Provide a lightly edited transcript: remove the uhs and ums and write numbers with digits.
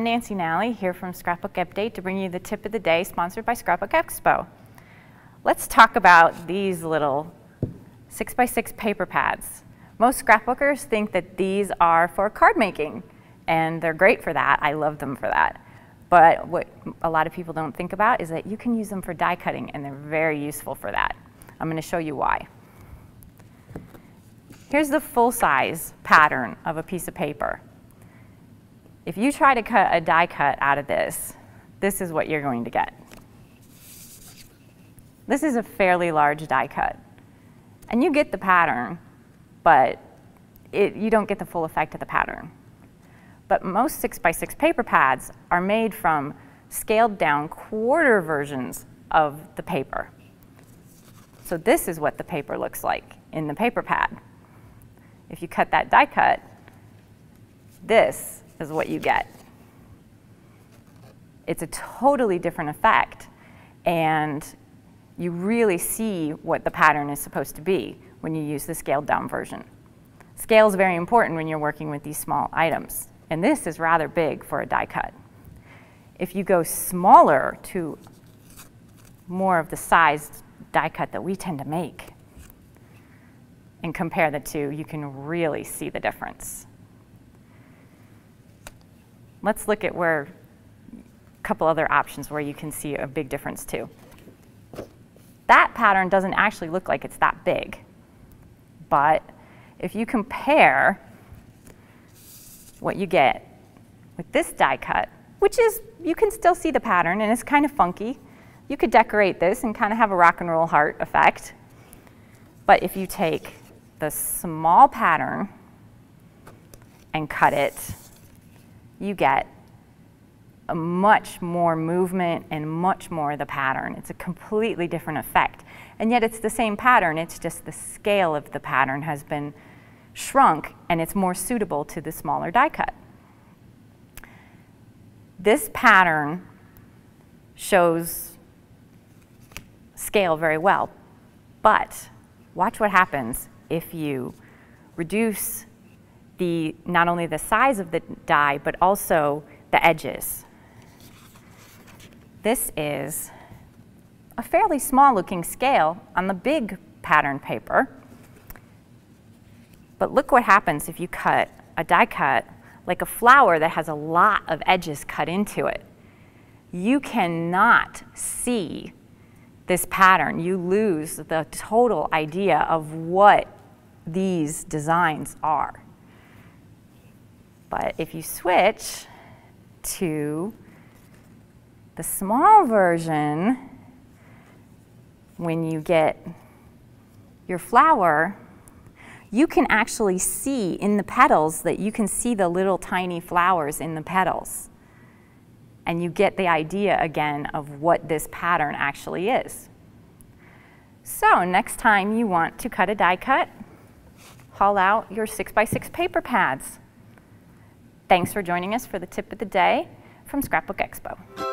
Nancy Nally here from Scrapbook Update to bring you the tip of the day sponsored by Scrapbook Expo. Let's talk about these little 6x6 paper pads. Most scrapbookers think that these are for card making, and they're great for that. I love them for that. But what a lot of people don't think about is that you can use them for die cutting, and they're very useful for that. I'm going to show you why. Here's the full-size pattern of a piece of paper. If you try to cut a die cut out of this, this is what you're going to get. This is a fairly large die cut. And you get the pattern, but you don't get the full effect of the pattern. But most 6x6 paper pads are made from scaled down quarter versions of the paper. So this is what the paper looks like in the paper pad. If you cut that die cut, this is what you get. It's a totally different effect, and you really see what the pattern is supposed to be when you use the scaled down version. Scale is very important when you're working with these small items, and this is rather big for a die cut. If you go smaller to more of the sized die cut that we tend to make and compare the two, you can really see the difference. Let's look at a couple other options where you can see a big difference too. That pattern doesn't actually look like it's that big, but if you compare what you get with this die cut, which is, you can still see the pattern and it's kind of funky. You could decorate this and kind of have a rock and roll heart effect. But if you take the small pattern and cut it, you get a much more movement and much more of the pattern. It's a completely different effect. And yet it's the same pattern, it's just the scale of the pattern has been shrunk and it's more suitable to the smaller die cut. This pattern shows scale very well, but watch what happens if you reduce not only the size of the die, but also the edges. This is a fairly small looking scale on the big pattern paper. But look what happens if you cut a die cut like a flower that has a lot of edges cut into it. You cannot see this pattern. You lose the total idea of what these designs are. But if you switch to the small version, when you get your flower, you can actually see in the petals that you can see the little tiny flowers in the petals. And you get the idea again of what this pattern actually is. So next time you want to cut a die cut, haul out your 6x6 paper pads. Thanks for joining us for the tip of the day from Scrapbook Expo.